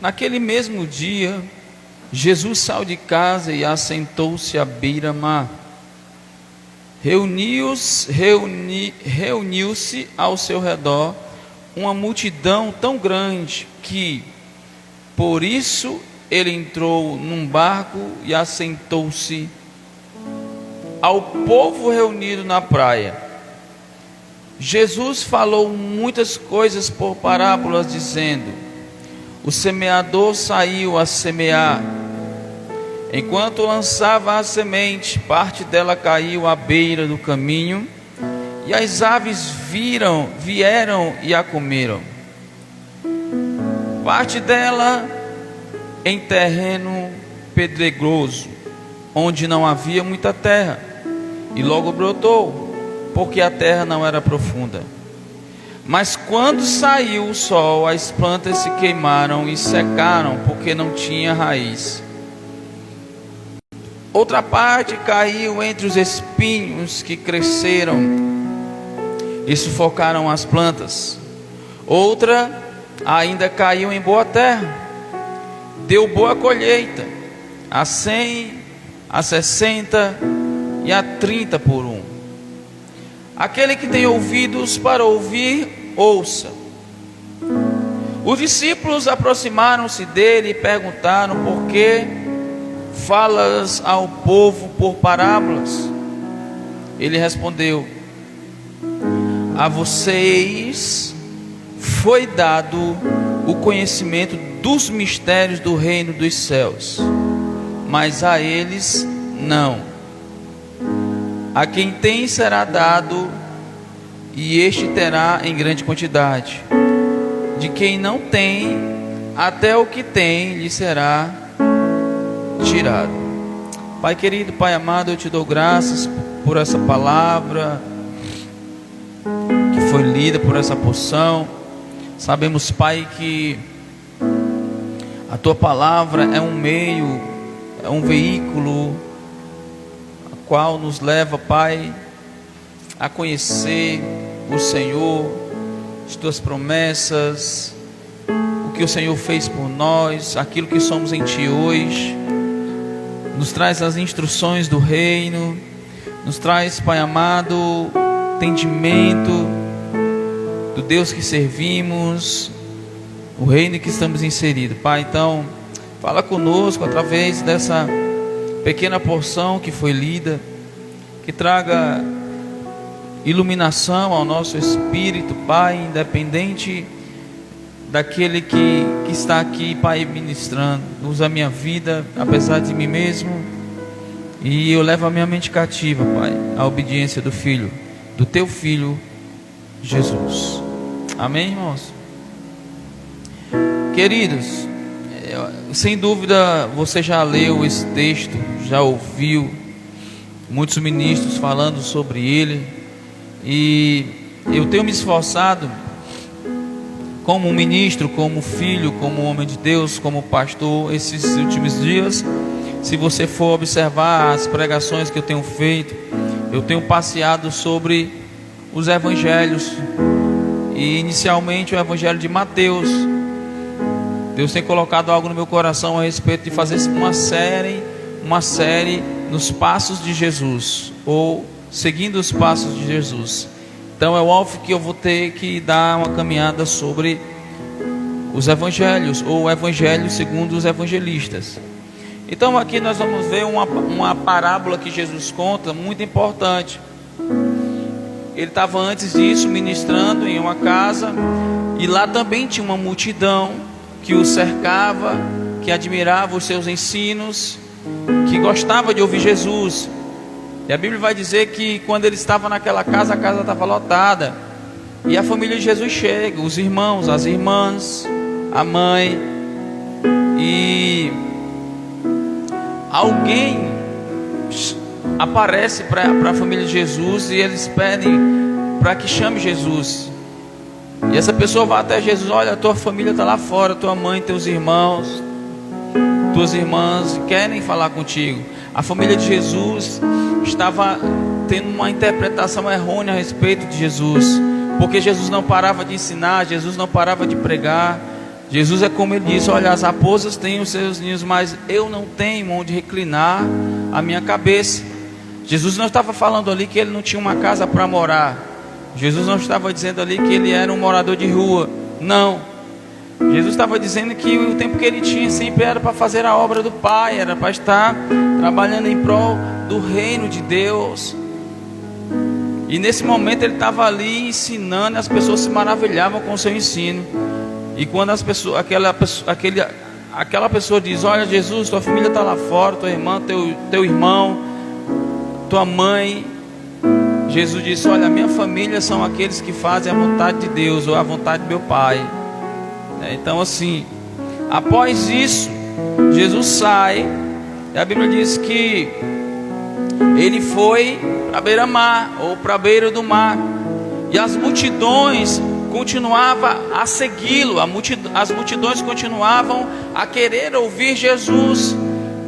Naquele mesmo dia, Jesus saiu de casa e assentou-se à beira-mar. Reuniu-se ao seu redor uma multidão tão grande que, por isso, ele entrou num barco e assentou-se. Ao povo reunido na praia, Jesus falou muitas coisas por parábolas, dizendo: o semeador saiu a semear. Enquanto lançava a semente, parte dela caiu à beira do caminho, e as aves vieram e a comeram. Parte dela em terreno pedregoso, onde não havia muita terra, e logo brotou, porque a terra não era profunda. Mas quando saiu o sol, as plantas se queimaram e secaram, porque não tinha raiz. Outra parte caiu entre os espinhos que cresceram e sufocaram as plantas. Outra ainda caiu em boa terra, deu boa colheita, a 100, a 60 e a 30 por um. Aquele que tem ouvidos para ouvir, ouça. Os discípulos aproximaram-se dele e perguntaram: por que falas ao povo por parábolas? Ele respondeu: a vocês foi dado o conhecimento dos mistérios do reino dos céus, mas a eles não. A quem tem será dado, e este terá em grande quantidade. De quem não tem, até o que tem lhe será tirado. Pai querido, Pai amado, eu te dou graças por essa palavra que foi lida, por essa porção. Sabemos, Pai, que a tua palavra é um meio, é um veículo, a qual nos leva, Pai, a conhecer o Senhor, as tuas promessas, o que o Senhor fez por nós, aquilo que somos em ti hoje. Nos traz as instruções do reino, nos traz, Pai amado, entendimento do Deus que servimos, o reino em que estamos inseridos. Pai, então, fala conosco através dessa pequena porção que foi lida, que traga iluminação ao nosso espírito, Pai, independente daquele que está aqui, Pai, ministrando. Usa a minha vida, apesar de mim mesmo, e eu levo a minha mente cativa, Pai, à obediência do Filho, do Teu Filho, Jesus. Amém, irmãos? Queridos, sem dúvida você já leu esse texto, já ouviu muitos ministros falando sobre ele, e eu tenho me esforçado como um ministro, como filho, como homem de Deus, como pastor, esses últimos dias. Se você for observar as pregações que eu tenho feito, eu tenho passeado sobre os evangelhos, e inicialmente o evangelho de Mateus. Deus tem colocado algo no meu coração a respeito de fazer uma série nos passos de Jesus, ou seguindo os passos de Jesus. Então é óbvio que eu vou ter que dar uma caminhada sobre os evangelhos, ou o evangelho segundo os evangelistas. Então aqui nós vamos ver uma parábola que Jesus conta, muito importante. Ele estava antes disso ministrando em uma casa, e lá também tinha uma multidão que o cercava, que admirava os seus ensinos, que gostava de ouvir Jesus. E a Bíblia vai dizer que quando ele estava naquela casa, a casa estava lotada, e a família de Jesus chega, os irmãos, as irmãs, a mãe, e alguém aparece para a família de Jesus, e eles pedem para que chame Jesus. E essa pessoa vai até Jesus: olha, a tua família está lá fora, tua mãe, teus irmãos, tuas irmãs querem falar contigo. A família de Jesus estava tendo uma interpretação errônea a respeito de Jesus, porque Jesus não parava de ensinar, Jesus não parava de pregar, Jesus é como ele disse: olha, as raposas têm os seus ninhos, mas eu não tenho onde reclinar a minha cabeça. Jesus não estava falando ali que ele não tinha uma casa para morar. Jesus não estava dizendo ali que ele era um morador de rua. Não. Jesus estava dizendo que o tempo que ele tinha sempre era para fazer a obra do Pai, era para estar trabalhando em prol do reino de Deus. E nesse momento ele estava ali ensinando, e as pessoas se maravilhavam com o seu ensino. E quando aquela pessoa diz: olha, Jesus, tua família está lá fora, tua irmã, teu irmão, tua mãe. Jesus disse: olha, a minha família são aqueles que fazem a vontade de Deus, ou a vontade do meu Pai. Então assim, após isso, Jesus sai, e a Bíblia diz que ele foi para a beira-mar, ou para a beira do mar, e as multidões continuavam a segui-lo, as multidões continuavam a querer ouvir Jesus,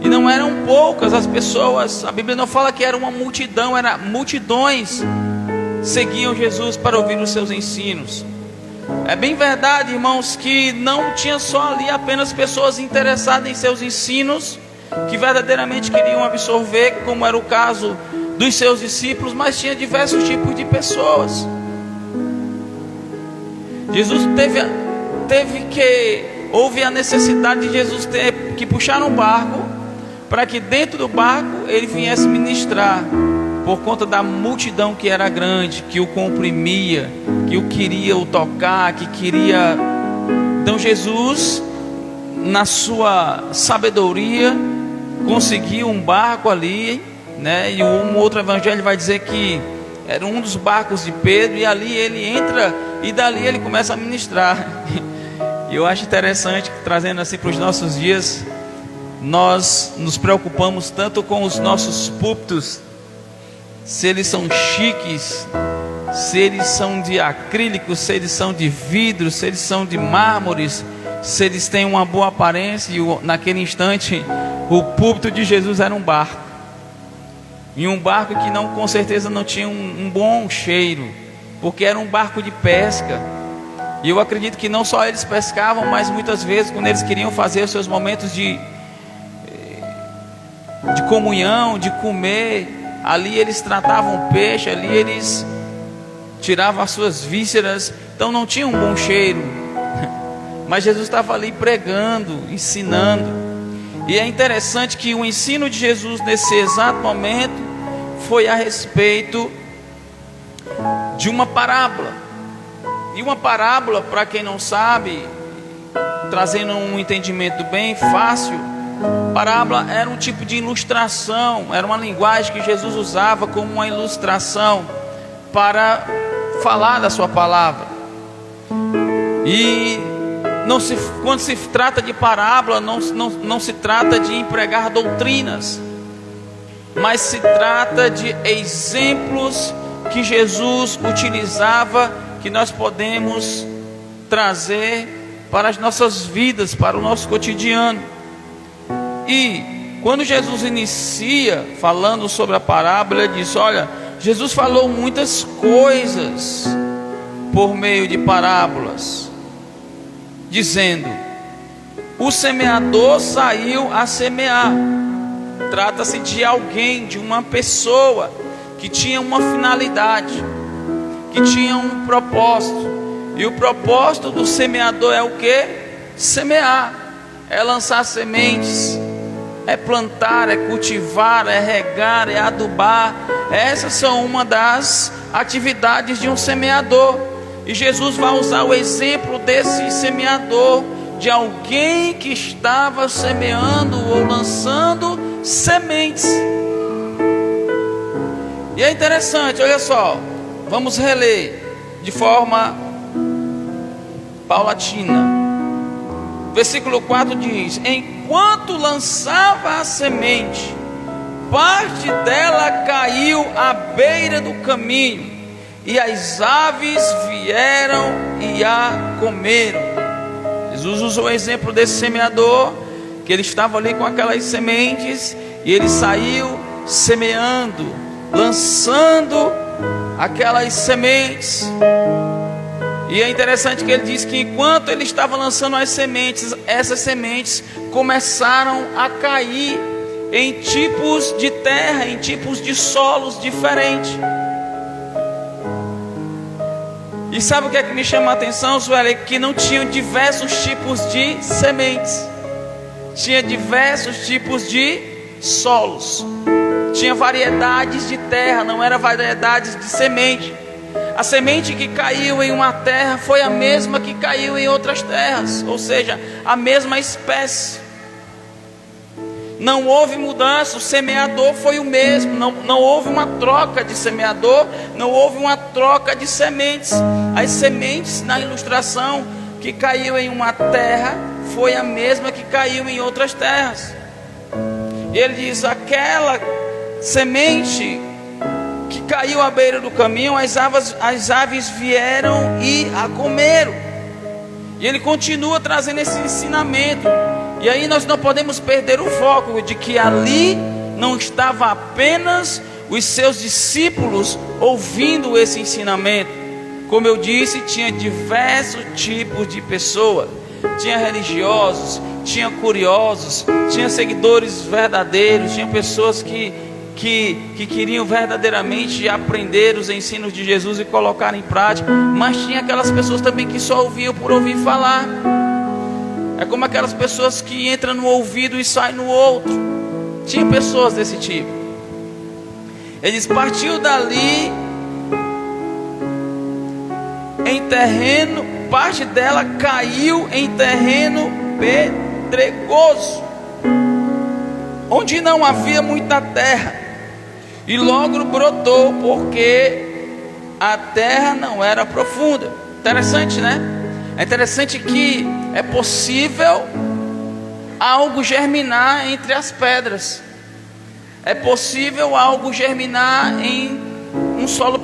e não eram poucas as pessoas. A Bíblia não fala que era uma multidão, era multidões seguiam Jesus para ouvir os seus ensinos. É bem verdade, irmãos, que não tinha só ali apenas pessoas interessadas em seus ensinos, que verdadeiramente queriam absorver, como era o caso dos seus discípulos, mas tinha diversos tipos de pessoas. Jesus houve a necessidade de Jesus ter que puxar um barco, para que dentro do barco ele viesse ministrar, por conta da multidão que era grande, que o comprimia, que o queria o tocar, que queria. Então Jesus, na sua sabedoria, conseguiu um barco ali, né? E um outro evangelho vai dizer que era um dos barcos de Pedro, e ali ele entra, e dali ele começa a ministrar. E eu acho interessante que, trazendo assim para os nossos dias, nós nos preocupamos tanto com os nossos púlpitos, se eles são chiques, se eles são de acrílico, se eles são de vidro, se eles são de mármores, se eles têm uma boa aparência. E naquele instante, o púlpito de Jesus era um barco, e um barco que não, com certeza não tinha um bom cheiro, porque era um barco de pesca. E eu acredito que não só eles pescavam, mas muitas vezes, quando eles queriam fazer os seus momentos de comunhão, de comer, ali eles tratavam peixe, ali eles tiravam as suas vísceras, então não tinha um bom cheiro. Mas Jesus estava ali pregando, ensinando. E é interessante que o ensino de Jesus nesse exato momento foi a respeito de uma parábola. E uma parábola, para quem não sabe, trazendo um entendimento bem fácil, parábola era um tipo de ilustração, era uma linguagem que Jesus usava como uma ilustração para falar da sua palavra. E quando se trata de parábola, não se trata de empregar doutrinas, mas se trata de exemplos que Jesus utilizava, que nós podemos trazer para as nossas vidas, para o nosso cotidiano. E quando Jesus inicia falando sobre a parábola, ele diz: olha, Jesus falou muitas coisas por meio de parábolas, dizendo: o semeador saiu a semear. Trata-se de alguém, de uma pessoa que tinha uma finalidade, que tinha um propósito. E o propósito do semeador é o que? Semear, é lançar sementes, é plantar, é cultivar, é regar, é adubar. Essas são uma das atividades de um semeador. E Jesus vai usar o exemplo desse semeador, de alguém que estava semeando ou lançando sementes. E é interessante, olha só, vamos reler de forma paulatina. Versículo 4 diz: enquanto lançava a semente, parte dela caiu à beira do caminho, e as aves vieram e a comeram. Jesus usou o exemplo desse semeador, que ele estava ali com aquelas sementes, e ele saiu semeando, lançando aquelas sementes. E é interessante que ele diz que enquanto ele estava lançando as sementes, essas sementes começaram a cair em tipos de terra, em tipos de solos diferentes. E sabe o que é que me chama a atenção, Sueli? Que não tinham diversos tipos de sementes. Tinha diversos tipos de solos. Tinha variedades de terra, não era variedades de semente. A semente que caiu em uma terra foi a mesma que caiu em outras terras, ou seja, a mesma espécie. Não houve mudança, o semeador foi o mesmo, não houve uma troca de semeador, não houve uma troca de sementes. As sementes na ilustração que caiu em uma terra foi a mesma que caiu em outras terras. E ele diz: aquela semente que caiu à beira do caminho, as aves vieram e a comeram. E ele continua trazendo esse ensinamento. E aí nós não podemos perder o foco de que ali não estava apenas os seus discípulos ouvindo esse ensinamento. Como eu disse, tinha diversos tipos de pessoas. Tinha religiosos, tinha curiosos, tinha seguidores verdadeiros, tinha pessoas que queriam verdadeiramente aprender os ensinos de Jesus e colocar em prática. Mas tinha aquelas pessoas também que só ouviam por ouvir falar. É como aquelas pessoas que entram no ouvido e saem no outro. Tinha pessoas desse tipo. Ele diz: partiu dali em terreno, parte dela caiu em terreno pedregoso, onde não havia muita terra, e logo brotou, porque a terra não era profunda. Interessante, né? É interessante que é possível algo germinar entre as pedras. É possível algo germinar em um solo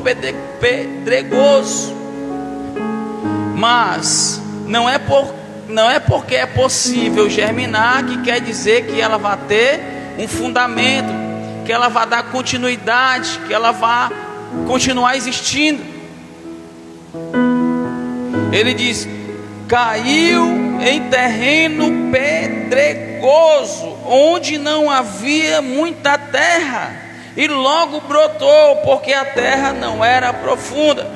pedregoso. Mas não é porque é possível germinar que quer dizer que ela vai ter um fundamento, que ela vai dar continuidade, que ela vai continuar existindo. Ele diz: caiu em terreno pedregoso, onde não havia muita terra, e logo brotou, porque a terra não era profunda.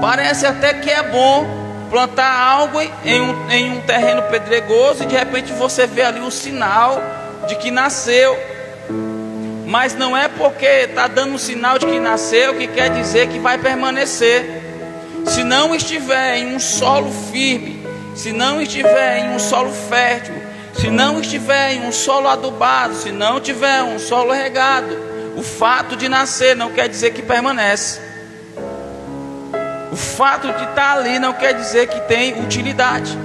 Parece até que é bom plantar algo em um terreno pedregoso, e de repente você vê ali o sinal de que nasceu. Mas não é porque está dando um sinal de que nasceu que quer dizer que vai permanecer. Se não estiver em um solo firme, se não estiver em um solo fértil, se não estiver em um solo adubado, se não tiver um solo regado, o fato de nascer não quer dizer que permanece. O fato de estar ali não quer dizer que tem utilidade.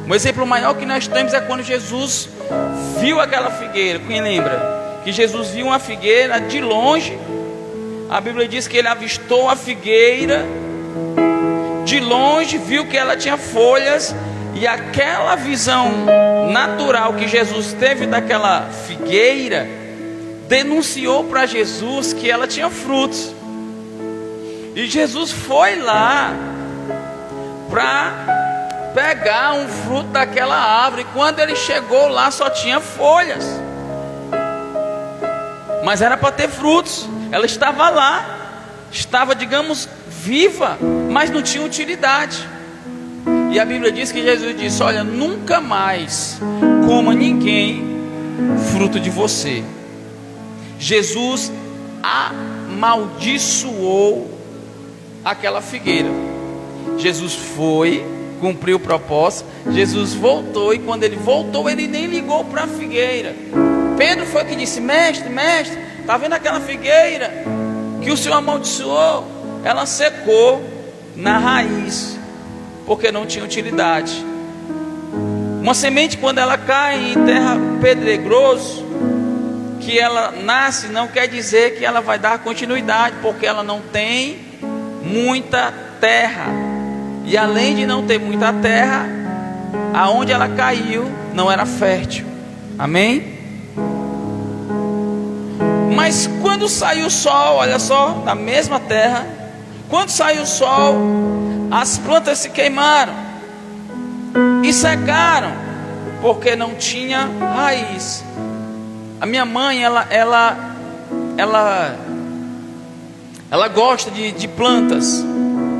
Um exemplo maior que nós temos é quando Jesus viu aquela figueira. Quem lembra? Que Jesus viu uma figueira de longe. A Bíblia diz que ele avistou a figueira de longe, viu que ela tinha folhas. E aquela visão natural que Jesus teve daquela figueira denunciou para Jesus que ela tinha frutos. E Jesus foi lá para pegar um fruto daquela árvore. E quando ele chegou lá, só tinha folhas. Mas era para ter frutos. Ela estava lá, estava, digamos, viva, mas não tinha utilidade. E a Bíblia diz que Jesus disse: olha, nunca mais coma ninguém fruto de você. Jesus amaldiçoou aquela figueira. Jesus foi, cumpriu o propósito. Jesus voltou, e quando ele voltou, ele nem ligou para a figueira. Pedro foi que disse: mestre, está vendo aquela figueira que o Senhor amaldiçoou? Ela secou na raiz, porque não tinha utilidade. Uma semente, quando ela cai em terra pedregoso, que ela nasce, não quer dizer que ela vai dar continuidade, porque ela não tem muita terra. E além de não ter muita terra, aonde ela caiu não era fértil. Amém? Mas quando saiu o sol, olha só, na mesma terra, quando saiu o sol, as plantas se queimaram e secaram, porque não tinha raiz. A minha mãe, ela gosta de plantas.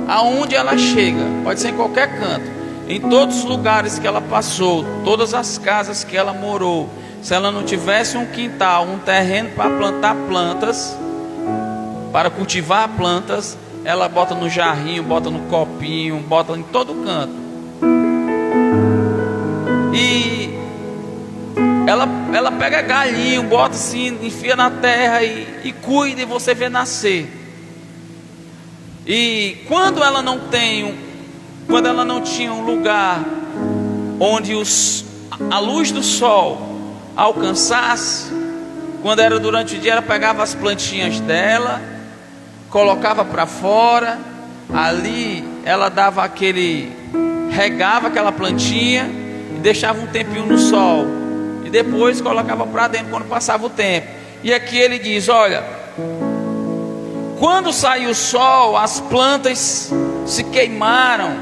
Aonde ela chega, pode ser em qualquer canto, em todos os lugares que ela passou, todas as casas que ela morou, se ela não tivesse um quintal, um terreno para plantar plantas, para cultivar plantas, ela bota no jarrinho, bota no copinho, bota em todo canto. E ela pega galinho, bota assim, enfia na terra e cuida, e você vê nascer. E quando ela não tinha um lugar onde a luz do sol alcançasse, quando era durante o dia, ela pegava as plantinhas dela, colocava para fora, ali ela regava aquela plantinha e deixava um tempinho no sol, e depois colocava para dentro quando passava o tempo. E aqui ele diz: olha, quando saiu o sol, as plantas se queimaram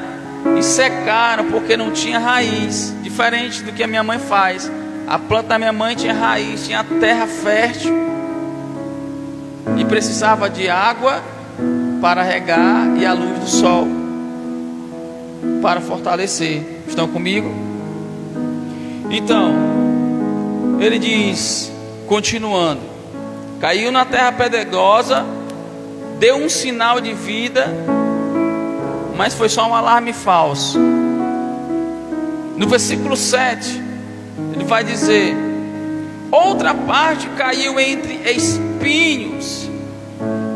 e secaram, porque não tinha raiz. Diferente do que a minha mãe faz. A planta da minha mãe tinha raiz, tinha terra fértil e precisava de água para regar e a luz do sol para fortalecer. Estão comigo? Então, ele diz, continuando: caiu na terra pedregosa, deu um sinal de vida, mas foi só um alarme falso. No versículo 7, ele vai dizer: outra parte caiu entre espinhos,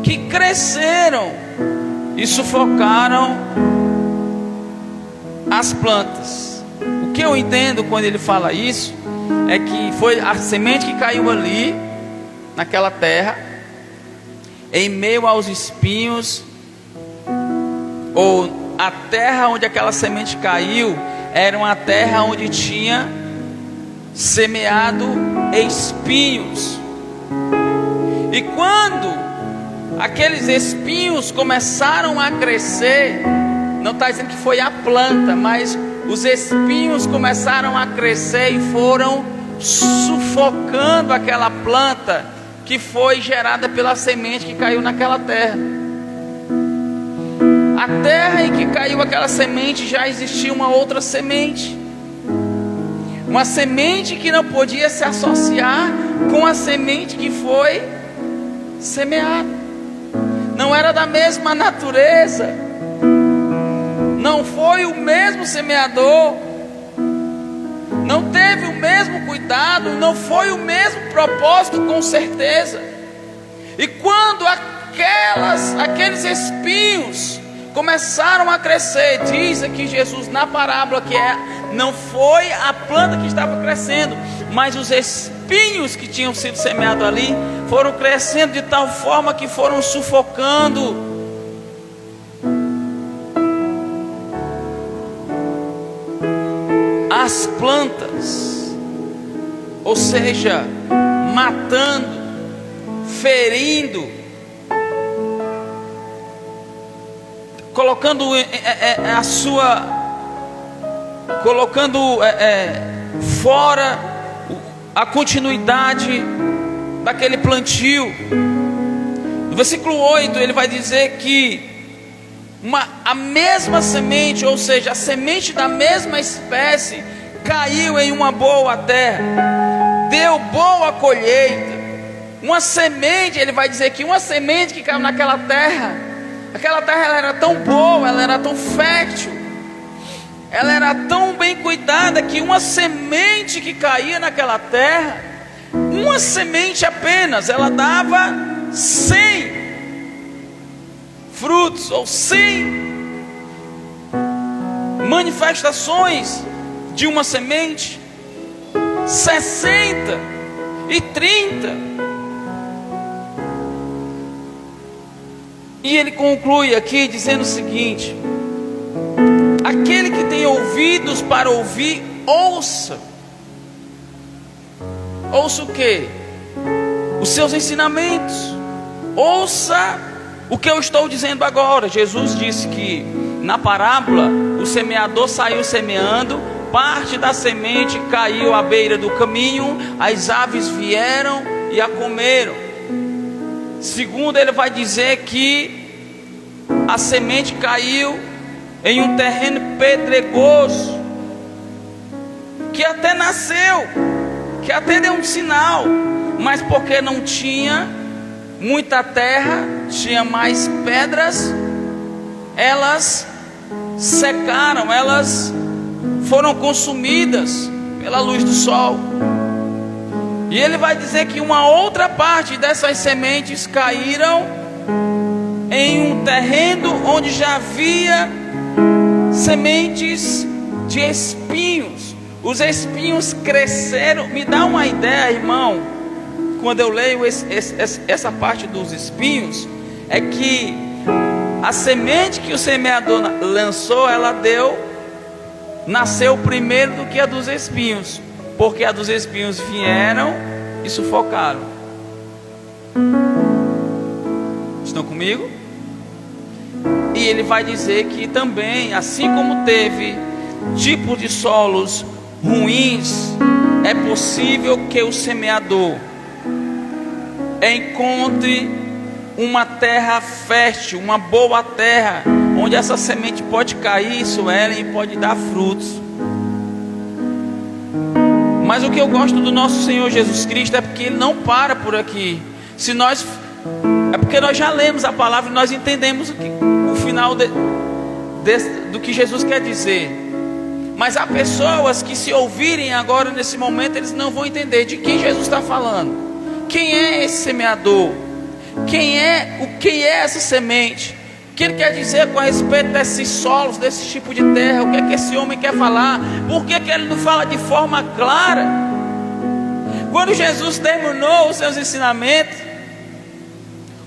que cresceram e sufocaram as plantas. O que eu entendo quando ele fala isso, é que foi a semente que caiu ali, naquela terra, em meio aos espinhos, ou a terra onde aquela semente caiu, era uma terra onde tinha semeado espinhos. E quando aqueles espinhos começaram a crescer, não está dizendo que foi a planta, mas os espinhos começaram a crescer e foram sufocando aquela planta que foi gerada pela semente que caiu naquela terra. A terra em que caiu aquela semente, já existia uma outra semente, uma semente que não podia se associar com a semente que foi semeada. Não era da mesma natureza, não foi o mesmo semeador, não teve o mesmo cuidado, não foi o mesmo propósito, com certeza. E quando aqueles espinhos começaram a crescer, diz aqui Jesus na parábola que não foi a planta que estava crescendo, mas os espinhos que tinham sido semeados ali foram crescendo de tal forma que foram sufocando as plantas, ou seja, matando, ferindo, colocando fora a continuidade daquele plantio. No versículo 8 ele vai dizer que a mesma semente, ou seja, a semente da mesma espécie, caiu em uma boa terra, deu boa colheita. Uma semente, ele vai dizer que uma semente que caiu naquela terra, aquela terra ela era tão boa, ela era tão fértil, ela era tão bem cuidada, que uma semente que caía naquela terra, uma semente apenas, ela dava 100 frutos, ou 100 manifestações de uma semente, 60 e 30. E ele conclui aqui dizendo o seguinte: aquele que tem ouvidos para ouvir, ouça. Ouça o que? Os seus ensinamentos. Ouça o que eu estou dizendo agora. Jesus disse que na parábola, o semeador saiu semeando, parte da semente caiu à beira do caminho, as aves vieram e a comeram. Segundo, ele vai dizer que a semente caiu em um terreno pedregoso, que até nasceu, que até deu um sinal, mas porque não tinha muita terra, tinha mais pedras, elas secaram, elas foram consumidas pela luz do sol. E ele vai dizer que uma outra parte dessas sementes caíram em um terreno onde já havia sementes de espinhos. Os espinhos cresceram. Me dá uma ideia, irmão, quando eu leio essa parte dos espinhos, é que a semente que o semeador lançou, ela nasceu primeiro do que a dos espinhos, porque a dos espinhos vieram e sufocaram. Estão comigo? E ele vai dizer que também, assim como teve tipos de solos ruins, é possível que o semeador encontre uma terra fértil, uma boa terra, onde essa semente pode cair, Suelen, e pode dar frutos. Mas o que eu gosto do nosso Senhor Jesus Cristo é porque Ele não para por aqui. É porque nós já lemos a palavra e nós entendemos o final do que Jesus quer dizer. Mas há pessoas que, se ouvirem agora nesse momento, eles não vão entender de quem Jesus está falando. Quem é esse semeador? O que é essa semente? O que ele quer dizer com a respeito desses solos, desse tipo de terra? O que é que esse homem quer falar? Por que ele não fala de forma clara? Quando Jesus terminou os seus ensinamentos,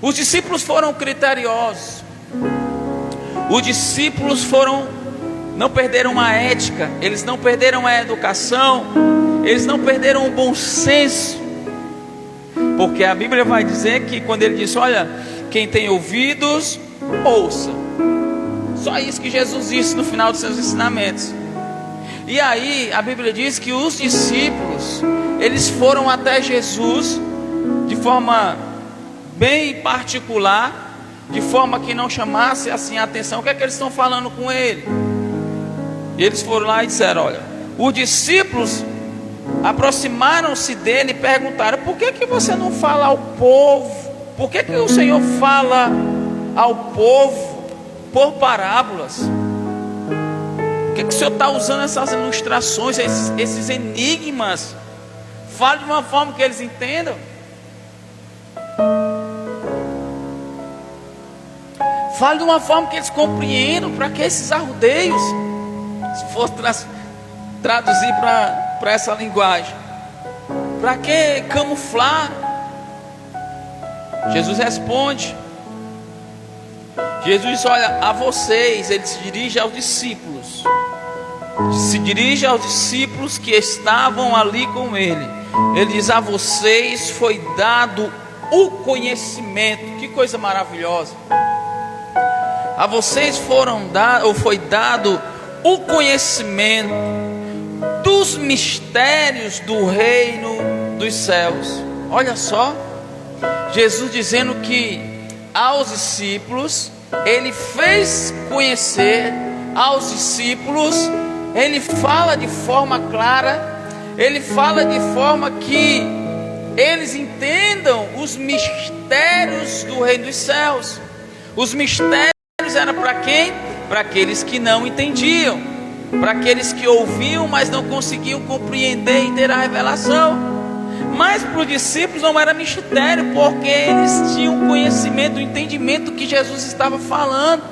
os discípulos foram criteriosos. Os discípulos não perderam a ética, eles não perderam a educação, eles não perderam o bom senso. Porque a Bíblia vai dizer que quando ele disse: olha, quem tem ouvidos, ouça. Só isso que Jesus disse no final dos seus ensinamentos. E aí a Bíblia diz que os discípulos, eles foram até Jesus de forma bem particular, de forma que não chamasse assim a atenção. O que é que eles estão falando com ele? E eles foram lá e disseram: olha, os discípulos aproximaram-se dele e perguntaram: por que você não fala ao povo? Por que o Senhor fala ao povo por parábolas? Por que o Senhor está usando essas ilustrações, esses enigmas? Fale de uma forma que eles entendam. Fale de uma forma que eles compreendam. Para que esses arrudeios? Se fosse traduzir para essa linguagem, para que camuflar? Jesus responde. Jesus diz: olha, a vocês, ele se dirige aos discípulos, que estavam ali com ele. Ele diz: a vocês foi dado o conhecimento. Que coisa maravilhosa! A vocês foi dado o conhecimento dos mistérios do reino dos céus. Olha só, Jesus dizendo que aos discípulos, ele fez conhecer aos discípulos, ele fala de forma clara, ele fala de forma que eles entendam os mistérios do reino dos céus. Os mistérios eram para quem? Para aqueles que não entendiam, para aqueles que ouviam, mas não conseguiam compreender e ter a revelação. Mas para os discípulos não era mistério, porque eles tinham conhecimento, o entendimento do que Jesus estava falando.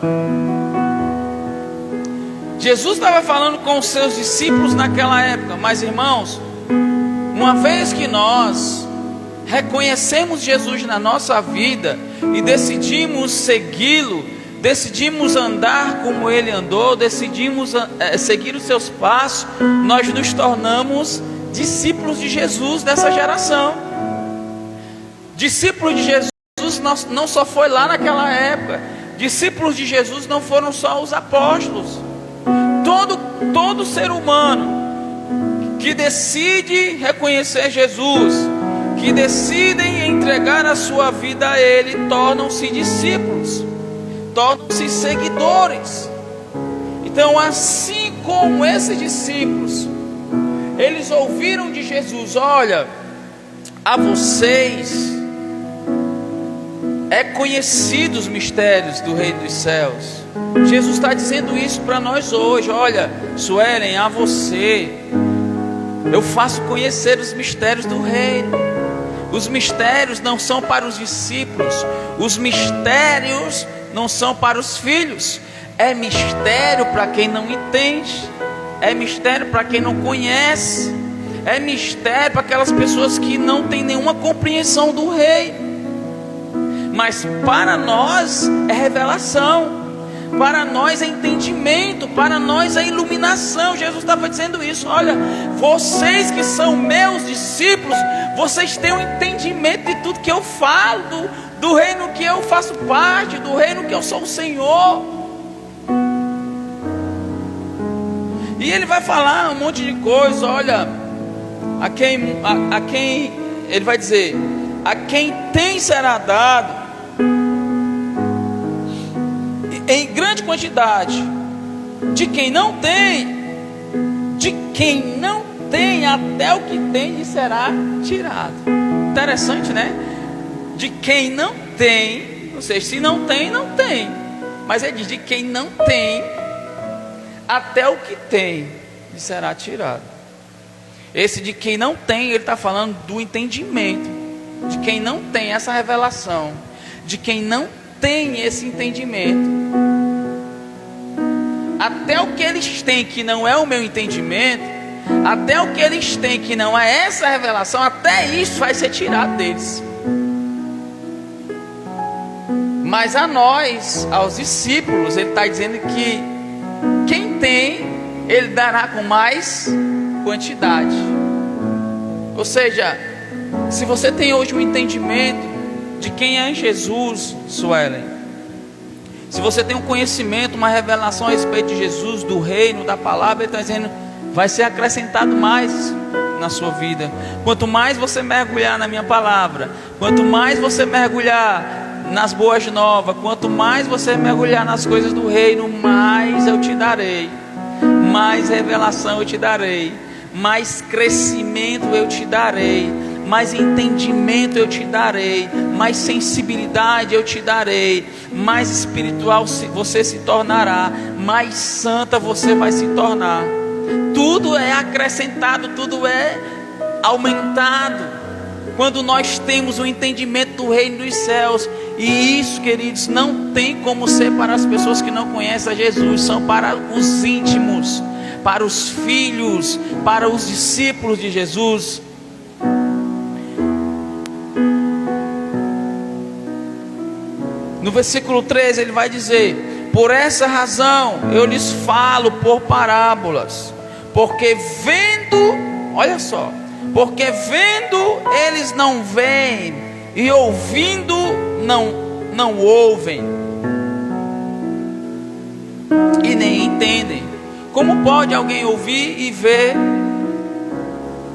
Jesus estava falando com os seus discípulos naquela época. Mas, irmãos, uma vez que nós reconhecemos Jesus na nossa vida e decidimos segui-lo, decidimos andar como ele andou, decidimos seguir os seus passos, nós nos tornamos discípulos de Jesus dessa geração. Discípulo de Jesus não só foi lá naquela época. discípulos de Jesus não foram só os apóstolos. Todo ser humano que decide reconhecer Jesus, que decidem entregar a sua vida a Ele, tornam-se discípulos, tornam-se seguidores. Então, assim como esses discípulos, eles ouviram de Jesus: olha, a vocês é conhecido os mistérios do reino dos céus. Jesus está dizendo isso para nós hoje: olha, Suelen, a você eu faço conhecer os mistérios do reino. Os mistérios não são para os discípulos, os mistérios não são para os filhos. É mistério para quem não entende, é mistério para quem não conhece, é mistério para aquelas pessoas que não têm nenhuma compreensão do reino. Mas para nós é revelação, para nós é entendimento, para nós é iluminação. Jesus estava dizendo isso: olha, vocês que são meus discípulos, vocês têm um entendimento de tudo que eu falo, do reino que eu faço parte, do reino que eu sou o Senhor. E ele vai falar um monte de coisa. Olha, a quem ele vai dizer: a quem tem será dado em grande quantidade, de quem não tem até o que tem lhe será tirado. Interessante, né? De quem não tem, ou seja, se não tem, não tem, mas ele diz: de quem não tem, até o que tem lhe será tirado. Esse de quem não tem, ele está falando do entendimento, de quem não tem essa revelação, de quem não tem esse entendimento. Até o que eles têm que não é o meu entendimento, até o que eles têm que não é essa revelação, até isso vai ser tirado deles. Mas a nós, aos discípulos, ele está dizendo que quem tem, ele dará com mais quantidade. Ou seja, se você tem hoje um entendimento de quem é Jesus, Suelen, se você tem um conhecimento, uma revelação a respeito de Jesus, do reino, da palavra, ele está dizendo: vai ser acrescentado mais na sua vida. Quanto mais você mergulhar na minha palavra, quanto mais você mergulhar nas boas novas, quanto mais você mergulhar nas coisas do reino, mais eu te darei, mais revelação eu te darei, mais crescimento eu te darei, mais entendimento eu te darei, mais sensibilidade eu te darei, mais espiritual você se tornará, mais santa você vai se tornar. Tudo é acrescentado, tudo é aumentado quando nós temos o entendimento do reino dos céus. E isso, queridos, não tem como ser para as pessoas que não conhecem a Jesus, são para os íntimos, para os filhos, para os discípulos de Jesus. No versículo 13 ele vai dizer: por essa razão eu lhes falo por parábolas, porque vendo, olha só, porque vendo eles não veem, e ouvindo não ouvem, e nem entendem. Como pode alguém ouvir e ver?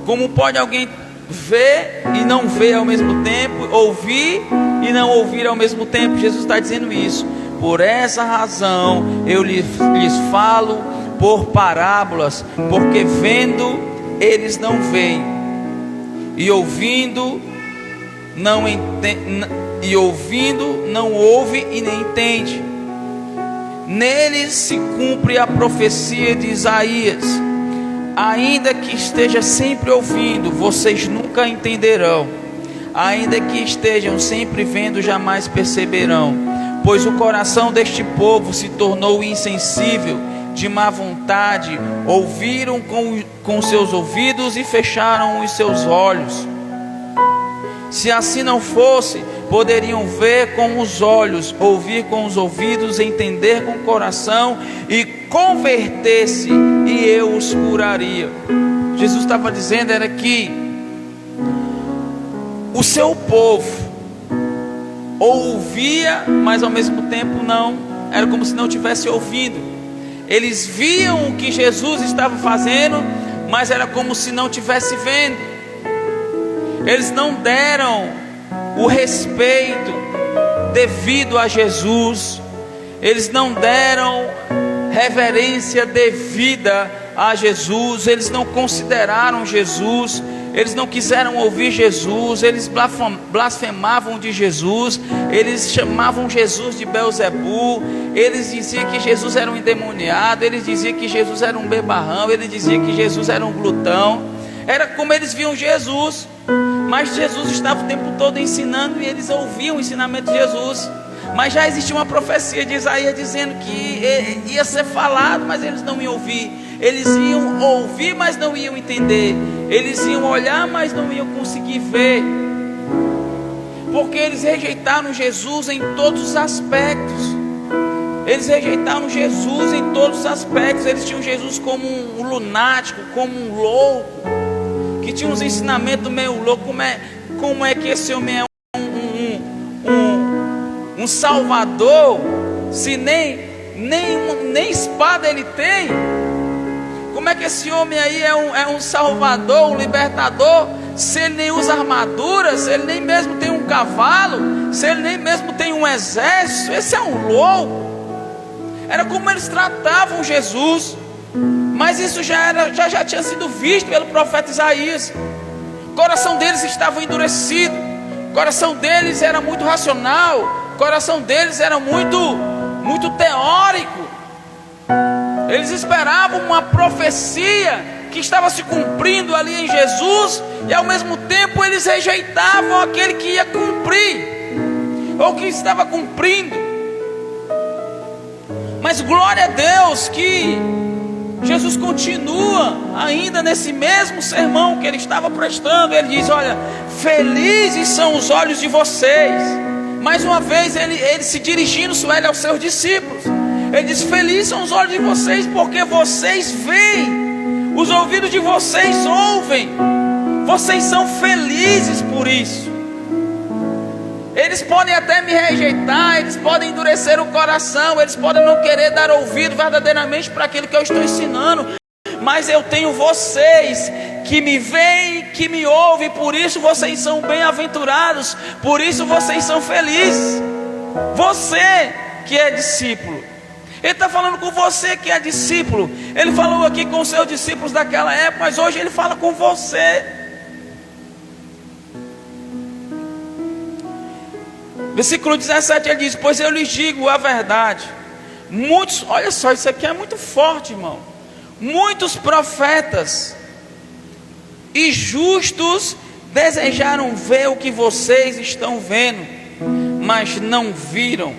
Como pode alguém ver e não ver ao mesmo tempo, ouvir e não ouvir ao mesmo tempo? Jesus está dizendo isso. Por essa razão eu lhes falo por parábolas, porque vendo eles não veem, e ouvindo não ouve e nem entende. Neles se cumpre a profecia de Isaías: ainda que esteja sempre ouvindo, vocês nunca entenderão, ainda que estejam sempre vendo, jamais perceberão, pois o coração deste povo se tornou insensível, de má vontade, ouviram com seus ouvidos e fecharam os seus olhos. Se assim não fosse, poderiam ver com os olhos, ouvir com os ouvidos, entender com o coração e converter-se, e eu os curaria. Jesus estava dizendo era que o seu povo ouvia, mas ao mesmo tempo não, era como se não tivesse ouvido. Eles viam o que Jesus estava fazendo, mas era como se não tivesse vendo. Eles não deram o respeito devido a Jesus, eles não deram reverência devida a Jesus, eles não consideraram Jesus, eles não quiseram ouvir Jesus, eles blasfemavam de Jesus, eles chamavam Jesus de Belzebu, eles diziam que Jesus era um endemoniado, eles diziam que Jesus era um bebarrão, eles diziam que Jesus era um glutão. Era como eles viam Jesus, mas Jesus estava o tempo todo ensinando e eles ouviam o ensinamento de Jesus. Mas já existia uma profecia de Isaías dizendo que ia ser falado, mas eles não iam ouvir. Eles iam ouvir, mas não iam entender. Eles iam olhar, mas não iam conseguir ver. Porque eles rejeitaram Jesus em todos os aspectos. Eles rejeitaram Jesus em todos os aspectos. Eles tinham Jesus como um lunático, como um louco, que tinha uns ensinamentos meio loucos. Como é que esse homem é um salvador, se nem espada ele tem? Como é que esse homem aí é um salvador, um libertador, se ele nem usa armadura, se ele nem mesmo tem um cavalo, se ele nem mesmo tem um exército? Esse é um louco. Era como eles tratavam Jesus. Mas isso já tinha sido visto pelo profeta Isaías. O coração deles estava endurecido, o coração deles era muito racional, o coração deles era muito teórico. Eles esperavam uma profecia que estava se cumprindo ali em Jesus, e ao mesmo tempo eles rejeitavam aquele que ia cumprir, ou que estava cumprindo. Mas glória a Deus que Jesus continua ainda nesse mesmo sermão que ele estava prestando. Ele diz: olha, felizes são os olhos de vocês. Mais uma vez ele se dirigindo aos seus discípulos, ele diz: felizes são os olhos de vocês, porque vocês veem, os ouvidos de vocês ouvem, vocês são felizes por isso. Eles podem até me rejeitar, eles podem endurecer o coração, eles podem não querer dar ouvido verdadeiramente para aquilo que eu estou ensinando, mas eu tenho vocês que me veem, que me ouvem, por isso vocês são bem-aventurados, por isso vocês são felizes. Você que é discípulo, ele está falando com você que é discípulo. Ele falou aqui com os seus discípulos daquela época, mas hoje ele fala com você. Versículo 17 ele diz: pois eu lhes digo a verdade, muitos, olha só, isso aqui é muito forte, irmão. Muitos profetas e justos desejaram ver o que vocês estão vendo, mas não viram,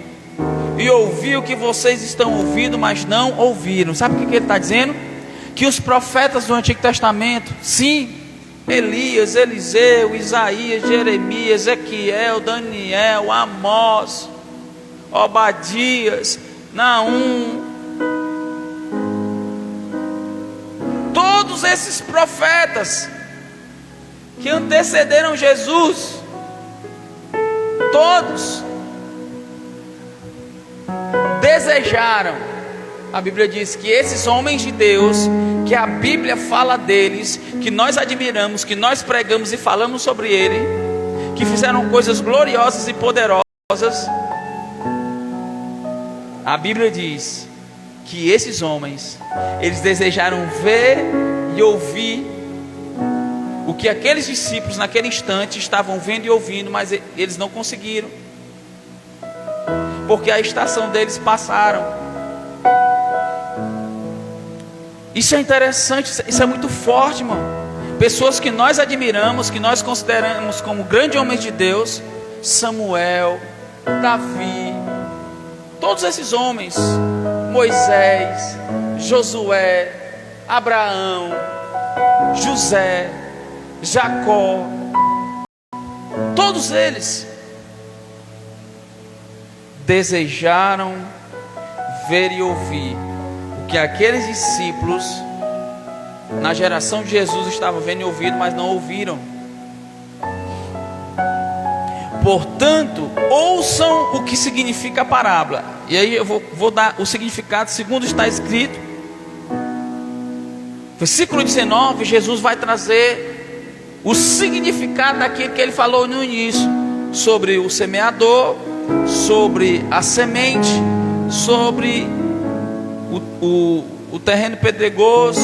e ouvir o que vocês estão ouvindo, mas não ouviram. Sabe o que ele está dizendo? Que os profetas do Antigo Testamento, sim, Elias, Eliseu, Isaías, Jeremias, Ezequiel, Daniel, Amós, Obadias, Naum, todos esses profetas que antecederam Jesus, todos desejaram. A Bíblia diz que esses homens de Deus, que a Bíblia fala deles, que nós admiramos, que nós pregamos e falamos sobre ele, que fizeram coisas gloriosas e poderosas, a Bíblia diz que esses homens, eles desejaram ver e ouvir o que aqueles discípulos naquele instante estavam vendo e ouvindo, mas eles não conseguiram, porque a estação deles passaram. Isso é interessante, isso é muito forte, irmão. Pessoas que nós admiramos, que nós consideramos como grandes homens de Deus, Samuel, Davi, todos esses homens, Moisés, Josué, Abraão, José, Jacó, todos eles desejaram ver e ouvir o que aqueles discípulos na geração de Jesus estavam vendo e ouvindo, mas não ouviram. portanto, ouçam o que significa a parábola. E aí eu vou dar o significado segundo está escrito. Versículo 19, Jesus vai trazer o significado daquilo que ele falou no início, sobre o semeador, sobre a semente, sobre o terreno pedregoso,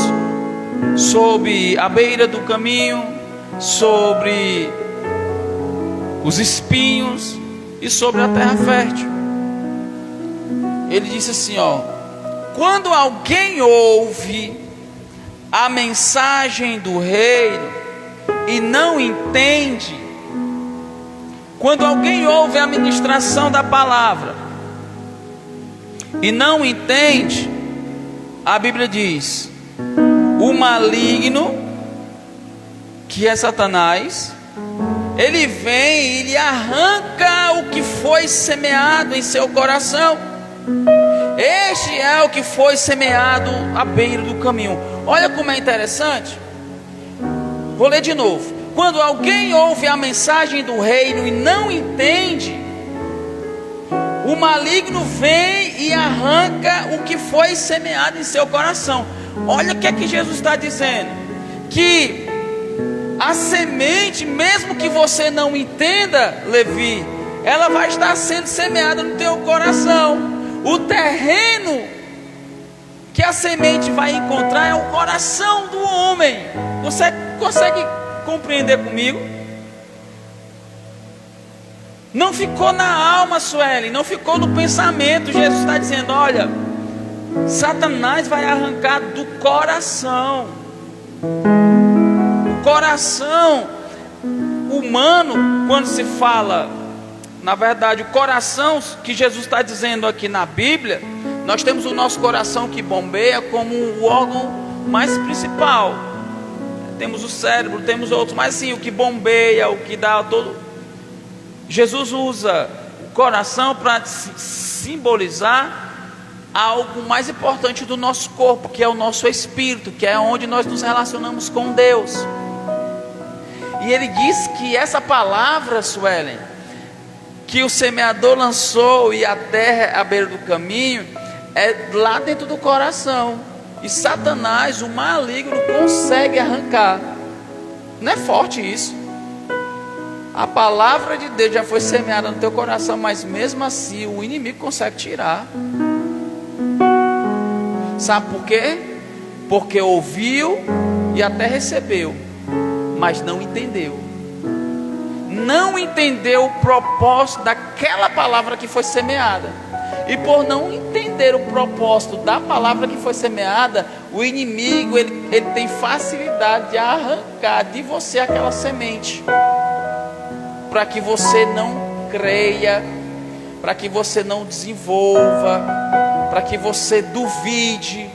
sobre a beira do caminho, sobre os espinhos e sobre a terra fértil. Ele disse assim, ó: quando alguém ouve a mensagem do reino e não entende, quando alguém ouve a ministração da palavra e não entende, a Bíblia diz: o maligno, que é Satanás, ele vem e ele arranca o que foi semeado em seu coração. Este é o que foi semeado à beira do caminho. Olha como é interessante. Vou ler de novo. Quando alguém ouve a mensagem do reino e não entende, o maligno vem e arranca o que foi semeado em seu coração. Olha o que é que Jesus está dizendo: que a semente, mesmo que você não entenda, Levi, ela vai estar sendo semeada no teu coração. O terreno que a semente vai encontrar é o coração do homem. Você consegue compreender comigo? Não ficou na alma, Suelen, não ficou no pensamento. Jesus está dizendo: olha, Satanás vai arrancar do coração. O coração humano, quando se fala, na verdade, o coração que Jesus está dizendo aqui na Bíblia, nós temos o nosso coração que bombeia como o órgão mais principal. Temos o cérebro, temos outros, mas sim, o que bombeia, o que dá todo. Jesus usa o coração para simbolizar algo mais importante do nosso corpo, que é o nosso espírito, que é onde nós nos relacionamos com Deus. E ele diz que essa palavra, Suelen, que o semeador lançou e a terra à beira do caminho, é lá dentro do coração. E Satanás, o maligno, consegue arrancar. Não é forte isso? A palavra de Deus já foi semeada no teu coração, mas mesmo assim o inimigo consegue tirar. Sabe por quê? Porque ouviu e até recebeu, mas não entendeu. Não entendeu o propósito daquela palavra que foi semeada. E por não entender o propósito da palavra que foi semeada, o inimigo ele tem facilidade de arrancar de você aquela semente, para que você não creia, para que você não desenvolva, para que você duvide.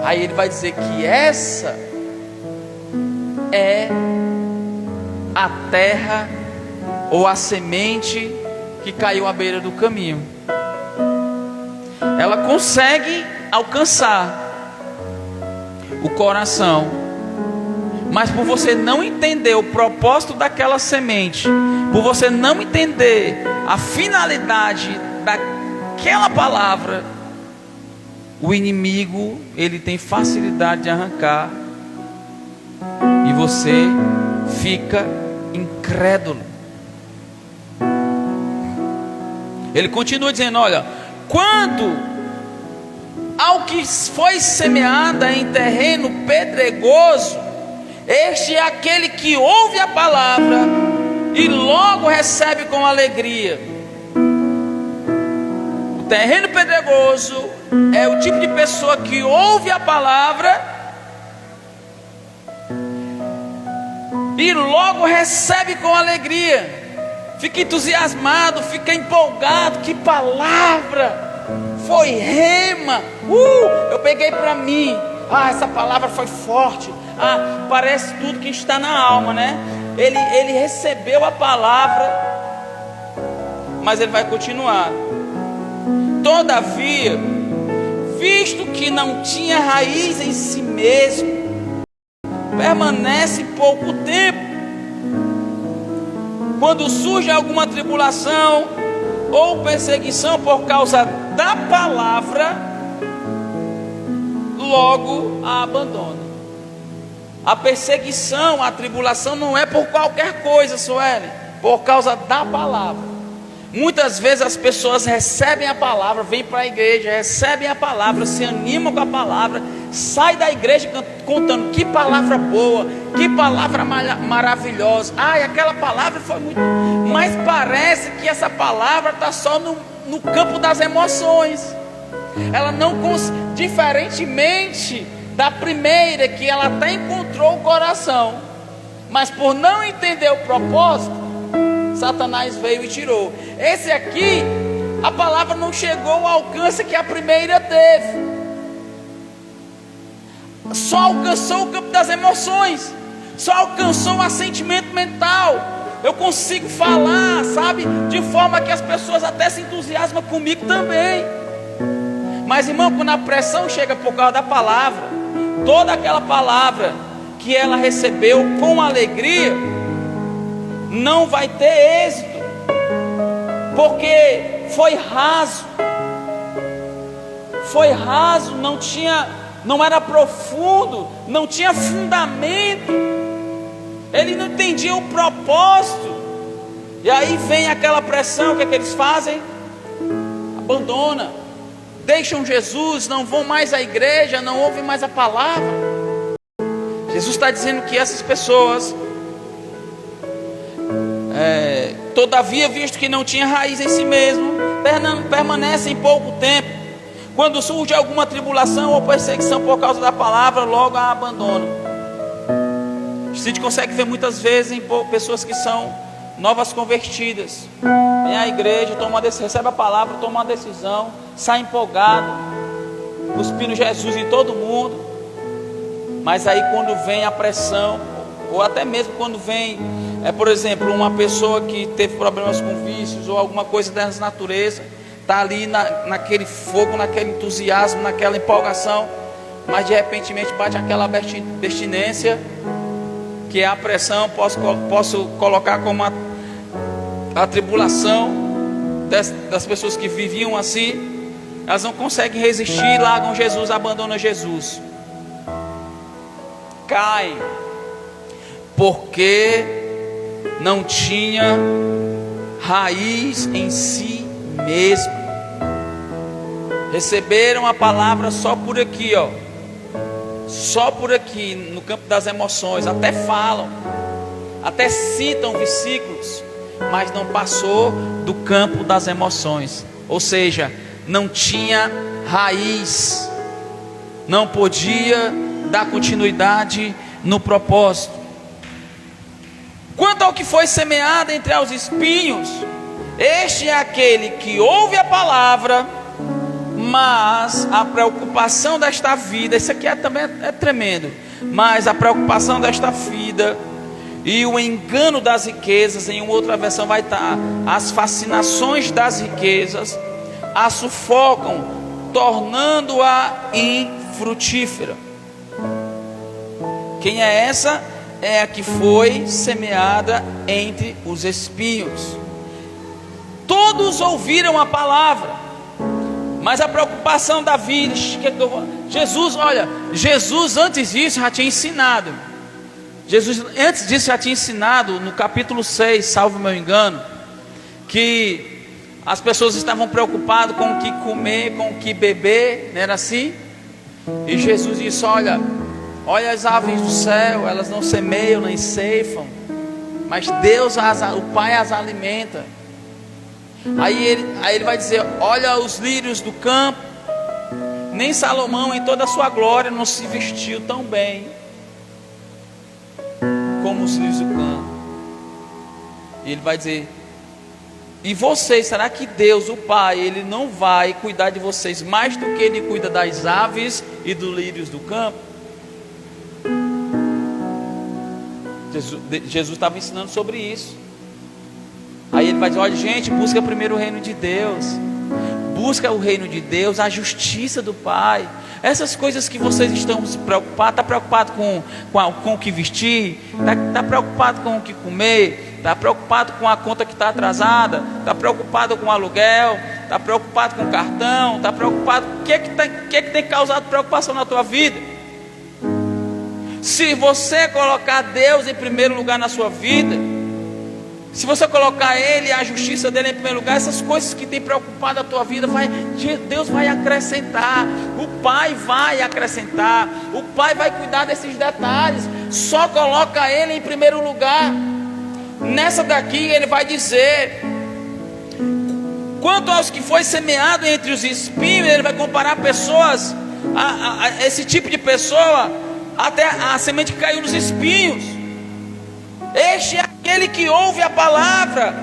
Aí ele vai dizer que essa é a terra ou a semente que caiu à beira do caminho. Ela consegue alcançar o coração, mas por você não entender o propósito daquela semente, por você não entender a finalidade daquela palavra, o inimigo ele tem facilidade de arrancar, e você fica incrédulo. Ele continua dizendo: olha, quando ao que foi semeada em terreno pedregoso, este é aquele que ouve a palavra e logo recebe com alegria. O terreno pedregoso é o tipo de pessoa que ouve a palavra e logo recebe com alegria. Fica entusiasmado, fica empolgado. Que palavra! Foi rema. Eu peguei para mim. Essa palavra foi forte. Parece tudo que está na alma, né? Ele recebeu a palavra, mas ele vai continuar. Todavia, visto que não tinha raiz em si mesmo, permanece pouco tempo. quando surge alguma tribulação ou perseguição por causa da palavra, logo a abandona. A perseguição, a tribulação não é por qualquer coisa, Sueli, por causa da palavra. Muitas vezes as pessoas recebem a palavra, vêm para a igreja, recebem a palavra, se animam com a palavra, saem da igreja contando que palavra boa, que palavra maravilhosa. Ai, aquela palavra foi muito... Mas parece que essa palavra está só no campo das emoções. Ela não, diferentemente da primeira, que ela até encontrou o coração, mas por não entender o propósito, Satanás veio e tirou. Esse aqui, a palavra não chegou ao alcance que a primeira teve. Só alcançou o campo das emoções, só alcançou o assentimento mental. Eu consigo falar, sabe, de forma que as pessoas até se entusiasmam comigo também. Mas, irmão, quando a pressão chega por causa da palavra, toda aquela palavra que ela recebeu com alegria, não vai ter êxito, porque foi raso, não era profundo, não tinha fundamento, ele não entendia o propósito. E aí vem aquela pressão, o que é que eles fazem? Abandona, deixam Jesus, não vão mais à igreja, não ouvem mais a palavra. Jesus está dizendo que essas pessoas, todavia, visto que não tinha raiz em si mesmo, permanecem pouco tempo. Quando surge alguma tribulação ou perseguição por causa da palavra, logo a abandonam. A gente consegue ver muitas vezes em pessoas que são novas convertidas, vem à igreja, recebe a palavra, toma uma decisão, sai empolgado, cuspindo Jesus em todo mundo. Mas aí quando vem a pressão, ou até mesmo quando vem, por exemplo, uma pessoa que teve problemas com vícios ou alguma coisa dessa natureza, está ali naquele fogo, naquele entusiasmo, naquela empolgação, mas de repente bate aquela abstinência, que é a pressão. Posso colocar como a tribulação das pessoas que viviam assim. Elas não conseguem resistir, largam Jesus, abandonam Jesus, caem, porque não tinha raiz em si mesmo. Receberam a palavra só por aqui, só por aqui, no campo das emoções. Até falam, até citam versículos, mas não passou do campo das emoções. Ou seja, não tinha raiz, não podia dar continuidade no propósito. Quanto ao que foi semeado entre os espinhos, este é aquele que ouve a palavra, mas a preocupação desta vida, isso aqui também é tremendo, mas a preocupação desta vida e o engano das riquezas, em uma outra versão vai estar, as fascinações das riquezas, a sufocam, tornando-a infrutífera. Quem é essa? É a que foi semeada entre os espinhos. Todos ouviram a palavra, mas a preocupação da vida, Jesus antes disso já tinha ensinado. Jesus antes disso já tinha ensinado no capítulo 6, salvo meu engano, que as pessoas estavam preocupadas com o que comer, com o que beber, não era assim? E Jesus disse: olha as aves do céu, elas não semeiam nem ceifam, mas Deus, o Pai, as alimenta. Aí ele vai dizer: olha os lírios do campo, nem Salomão em toda a sua glória não se vestiu tão bem como os lírios do campo. E ele vai dizer: e vocês, será que Deus, o Pai, Ele não vai cuidar de vocês mais do que Ele cuida das aves e dos lírios do campo? Jesus estava ensinando sobre isso. Aí ele vai dizer: olha, gente, busca primeiro o reino de Deus, busca o reino de Deus, a justiça do Pai. Essas coisas que vocês estão preocupados, está preocupado com o que vestir, está preocupado com o que comer, está preocupado com a conta que está atrasada, está preocupado com o aluguel, está preocupado com o cartão, está preocupado com o que tem causado preocupação na tua vida. Se você colocar Deus em primeiro lugar na sua vida, se você colocar Ele e a justiça dele em primeiro lugar, essas coisas que tem preocupado a tua vida, Deus vai acrescentar, o Pai vai acrescentar, o Pai vai cuidar desses detalhes. Só coloca Ele em primeiro lugar. Nessa daqui Ele vai dizer: quanto aos que foi semeado entre os espinhos, Ele vai comparar pessoas, esse tipo de pessoa, até a semente que caiu nos espinhos. Este é aquele que ouve a palavra,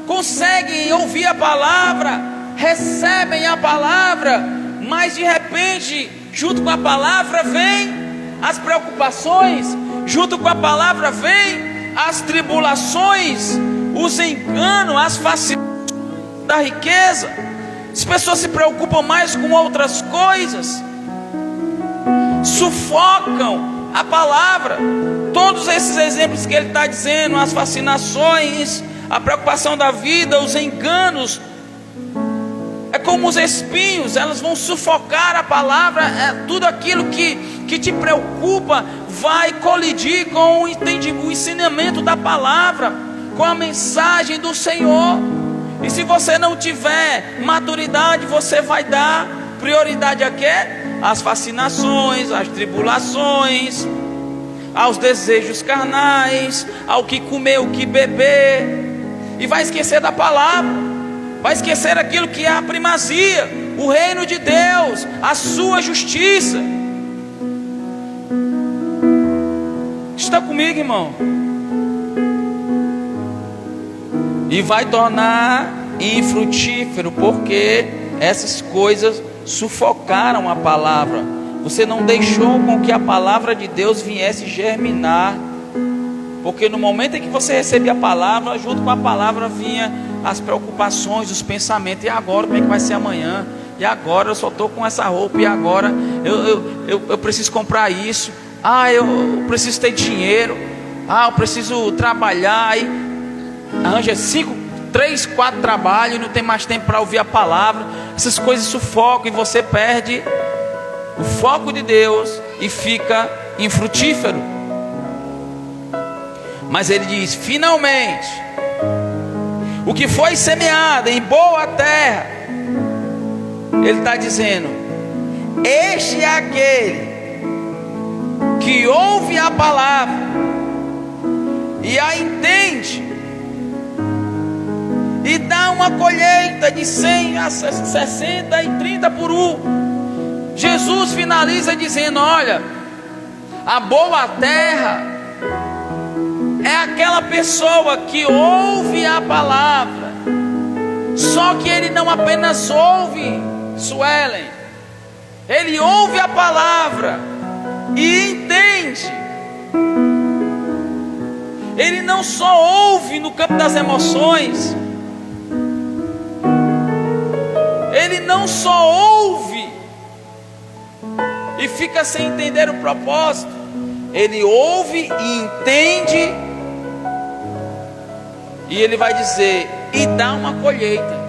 conseguem ouvir a palavra, recebem a palavra, mas de repente, junto com a palavra vem as preocupações, junto com a palavra vem as tribulações, os enganos, as facilidades da riqueza. As pessoas se preocupam mais com outras coisas, sufocam a palavra. Todos esses exemplos que ele está dizendo, as fascinações, a preocupação da vida, os enganos, é como os espinhos, elas vão sufocar a palavra. Tudo aquilo que te preocupa vai colidir com o ensinamento da palavra, com a mensagem do Senhor. E se você não tiver maturidade, você vai dar prioridade a quê? Às fascinações, às tribulações, aos desejos carnais, ao que comer, o que beber, e vai esquecer da palavra, vai esquecer aquilo que é a primazia, o reino de Deus, a sua justiça. Está comigo, irmão? E vai tornar infrutífero, porque essas coisas sufocaram a palavra. Você não deixou com que a palavra de Deus viesse germinar, porque no momento em que você recebia a palavra, junto com a palavra vinha as preocupações, os pensamentos. E agora, como é que vai ser amanhã? E agora eu só estou com essa roupa, e agora eu preciso comprar isso, eu preciso ter dinheiro, eu preciso trabalhar. Aí arranja 3, 4 trabalhos e não tem mais tempo para ouvir a palavra. Essas coisas sufocam e você perde o foco de Deus e fica infrutífero. Mas ele diz: finalmente, o que foi semeado em boa terra, ele está dizendo, este é aquele que ouve a palavra e a entende, e dá uma colheita de 100 a 60 e 30 por um. Jesus finaliza dizendo: olha, a boa terra é aquela pessoa que ouve a palavra. Só que ele não apenas ouve, Suelen, ele ouve a palavra e entende. Ele não só ouve no campo das emoções, ele não só ouve e fica sem entender o propósito, ele ouve e entende, e ele vai dizer, e dá uma colheita.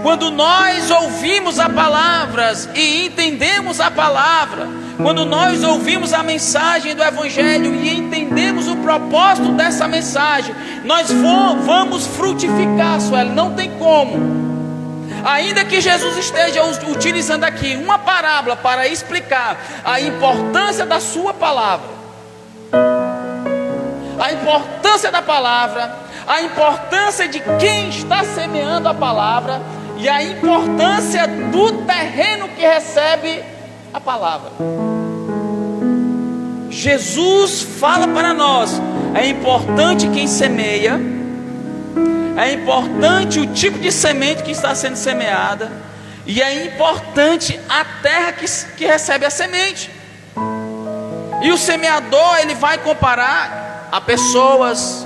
Quando nós ouvimos a palavra e entendemos a palavra, quando nós ouvimos a mensagem do Evangelho e entendemos o propósito dessa mensagem, nós vamos frutificar, Sueli, não tem como. Ainda que Jesus esteja utilizando aqui uma parábola para explicar a importância da sua palavra, a importância da palavra, a importância de quem está semeando a palavra e a importância do terreno que recebe a palavra. Jesus fala para nós: é importante quem semeia, é importante o tipo de semente que está sendo semeada, e é importante a terra que recebe a semente. E o semeador, ele vai comparar a pessoas.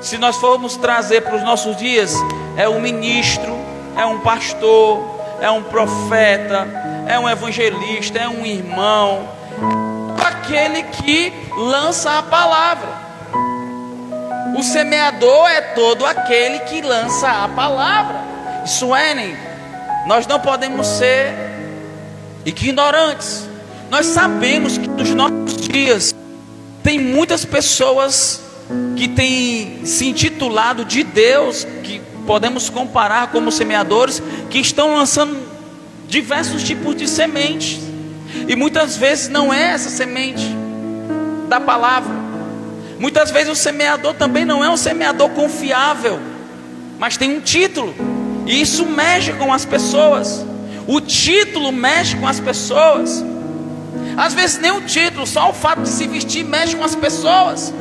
Se nós formos trazer para os nossos dias, é um ministro, é um pastor, é um profeta, é um evangelista, é um irmão, aquele que lança a palavra. O semeador é todo aquele que lança a palavra. Suene, nós não podemos ser ignorantes. Nós sabemos que nos nossos dias tem muitas pessoas que têm se intitulado de Deus, que podemos comparar como semeadores, que estão lançando diversos tipos de sementes, e muitas vezes não é essa semente da palavra. Muitas vezes o semeador também não é um semeador confiável, mas tem um título, e isso mexe com as pessoas. O título mexe com as pessoas. Às vezes nem o título, só o fato de se vestir mexe com as pessoas.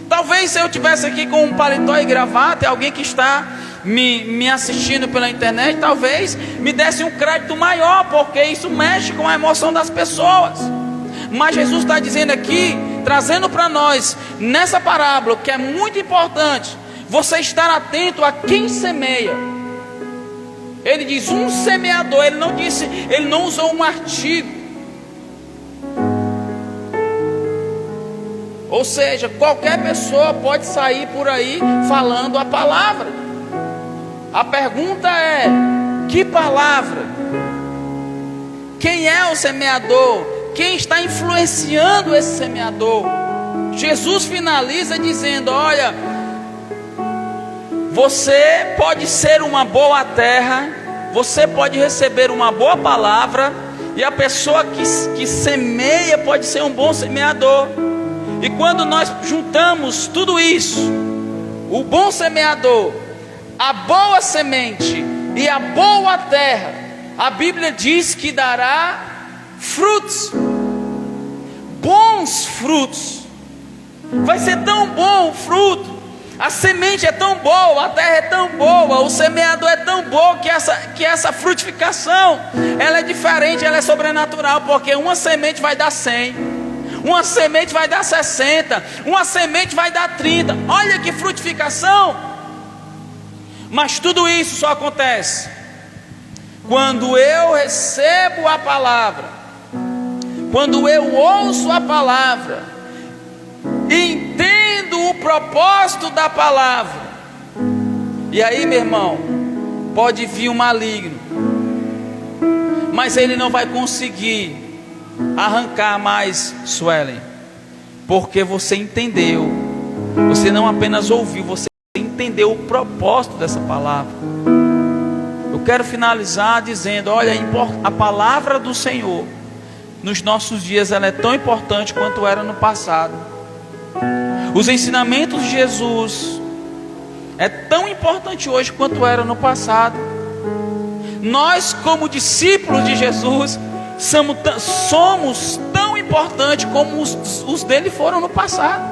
Talvez se eu estivesse aqui com um paletó e gravata, e alguém que está me assistindo pela internet, talvez me desse um crédito maior, porque isso mexe com a emoção das pessoas. Mas Jesus está dizendo aqui, trazendo para nós, nessa parábola, que é muito importante, você estar atento a quem semeia. Ele diz um semeador, ele não usou um artigo. Ou seja, qualquer pessoa pode sair por aí falando a palavra. A pergunta é: que palavra? Quem é o semeador? Quem está influenciando esse semeador? Jesus finaliza dizendo: olha, você pode ser uma boa terra, você pode receber uma boa palavra, e a pessoa que semeia pode ser um bom semeador. E quando nós juntamos tudo isso, o bom semeador, a boa semente e a boa terra, a Bíblia diz que dará frutos, bons frutos. Vai ser tão bom o fruto, a semente é tão boa, a terra é tão boa, o semeador é tão bom que essa frutificação, ela é diferente, ela é sobrenatural, porque uma semente vai dar 100, uma semente vai dar 60, uma semente vai dar 30. Olha que frutificação! Mas tudo isso só acontece quando eu recebo a palavra, quando eu ouço a palavra, entendo o propósito da palavra. E aí, meu irmão, pode vir o maligno, mas ele não vai conseguir arrancar mais, Suelen, porque você entendeu. Você não apenas ouviu, você entendeu o propósito dessa palavra. Eu quero finalizar dizendo: olha, a palavra do Senhor nos nossos dias, ela é tão importante quanto era no passado. Os ensinamentos de Jesus é tão importante hoje quanto era no passado. Nós, como discípulos de Jesus, somos tão importantes como os dele foram no passado.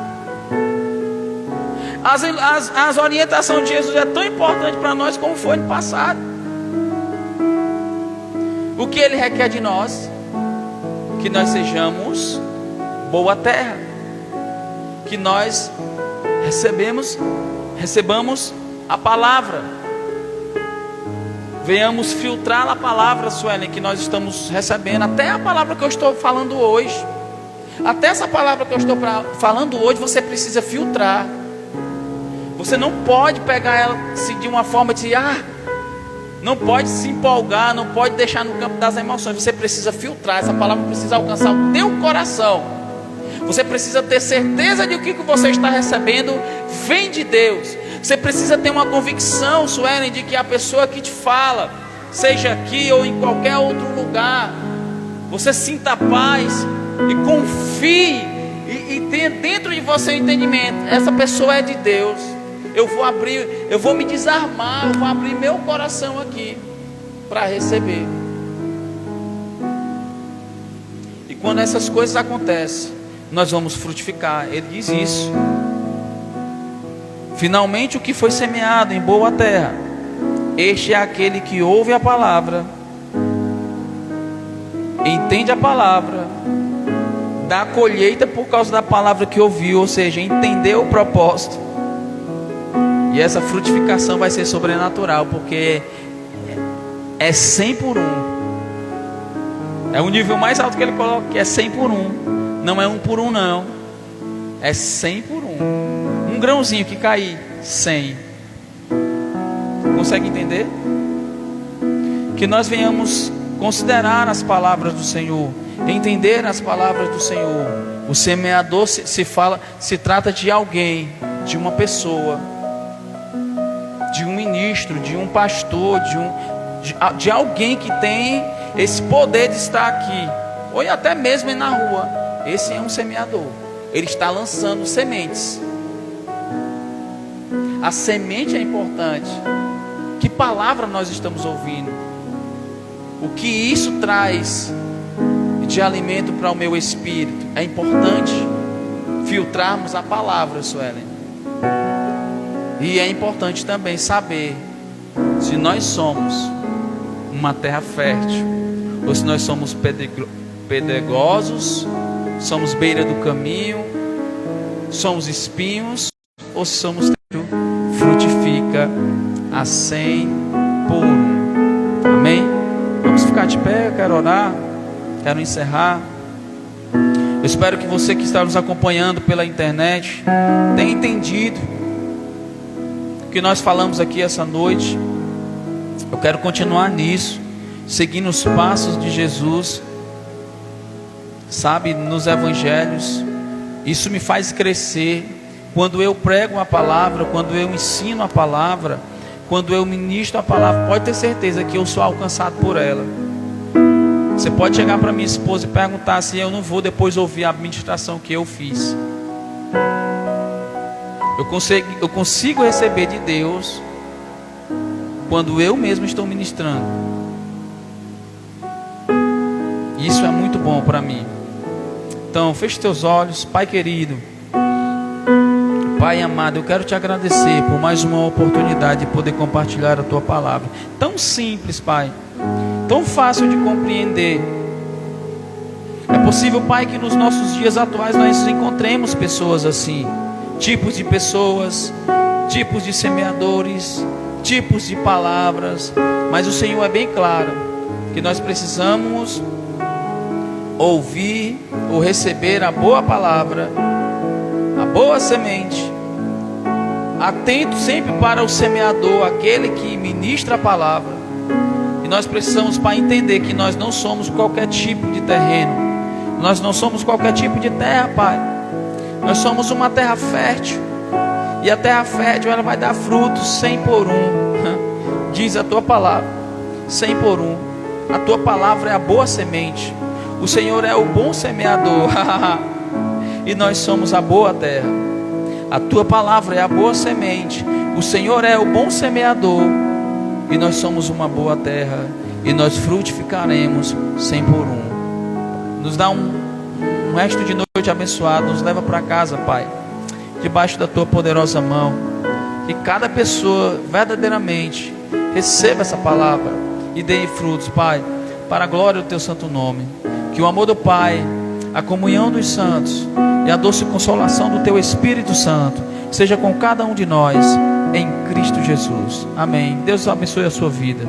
As orientações de Jesus é tão importante para nós como foi no passado. O que ele requer de nós? Que nós sejamos boa terra, que nós recebamos a palavra, venhamos filtrar a palavra, Suelen, que nós estamos recebendo, até a palavra que eu estou falando hoje, até essa palavra que eu estou falando hoje, você precisa filtrar. Você não pode pegar ela de uma forma de não pode se empolgar, não pode deixar no campo das emoções. Você precisa filtrar, essa palavra precisa alcançar o teu coração. Você precisa ter certeza de que o que você está recebendo vem de Deus. Você precisa ter uma convicção, Suelen, de que a pessoa que te fala, seja aqui ou em qualquer outro lugar, você sinta paz e confie e tenha dentro de você o entendimento: essa pessoa é de Deus. Eu vou me desarmar, eu vou abrir meu coração aqui para receber. E quando essas coisas acontecem, nós vamos frutificar. Ele diz isso. Finalmente, o que foi semeado em boa terra, este é aquele que ouve a palavra, entende a palavra, dá a colheita por causa da palavra que ouviu, ou seja, entendeu o propósito. E essa frutificação vai ser sobrenatural, porque é 100 por 1. É o nível mais alto que ele coloca, que é 100 por 1. Não é 1 por 1 não, é 100 por 1. um grãozinho que cair, 100. Consegue entender? Que nós venhamos considerar as palavras do Senhor, entender as palavras do Senhor. O semeador se trata de alguém, de uma pessoa, de um ministro, de um pastor, de alguém que tem esse poder de estar aqui, ou até mesmo na rua. Esse é um semeador. Ele está lançando sementes. A semente é importante. Que palavra nós estamos ouvindo? O que isso traz de alimento para o meu espírito? É importante filtrarmos a palavra, Suelen. E é importante também saber se nós somos uma terra fértil, ou se nós somos pedregosos, somos beira do caminho, somos espinhos, ou se somos terra que frutifica a 100 por 1. Amém? Vamos ficar de pé, eu quero orar, quero encerrar. Eu espero que você que está nos acompanhando pela internet tenha entendido o que nós falamos aqui essa noite. Eu quero continuar nisso, seguindo os passos de Jesus, sabe, nos evangelhos. Isso me faz crescer. Quando eu prego a palavra, quando eu ensino a palavra, quando eu ministro a palavra, pode ter certeza que eu sou alcançado por ela. Você pode chegar para minha esposa e perguntar se eu não vou depois ouvir a ministração que eu fiz. Eu consigo receber de Deus quando eu mesmo estou ministrando. Isso é muito bom para mim. Então, feche teus olhos. Pai querido, Pai amado, eu quero te agradecer por mais uma oportunidade de poder compartilhar a tua palavra. Tão simples, Pai, tão fácil de compreender. É possível, Pai, que nos nossos dias atuais nós encontremos pessoas assim, tipos de pessoas, tipos de semeadores, tipos de palavras, mas o Senhor é bem claro que nós precisamos ouvir ou receber a boa palavra, a boa semente, atento sempre para o semeador, aquele que ministra a palavra. E nós precisamos, Pai, entender que nós não somos qualquer tipo de terreno, nós não somos qualquer tipo de terra, Pai. Nós somos uma terra fértil, e a terra fértil ela vai dar frutos 100 por 1, diz a tua palavra, 100 por 1. A tua palavra é a boa semente, o Senhor é o bom semeador, e nós somos a boa terra. A tua palavra é a boa semente, o Senhor é o bom semeador, e nós somos uma boa terra, e nós frutificaremos 100 por 1. Nos dá um resto de noite abençoado, nos leva para casa, Pai, debaixo da tua poderosa mão, que cada pessoa verdadeiramente receba essa palavra e dê frutos, Pai, para a glória do teu santo nome. Que o amor do Pai, a comunhão dos santos e a doce consolação do teu Espírito Santo seja com cada um de nós, em Cristo Jesus. Amém. Deus abençoe a sua vida.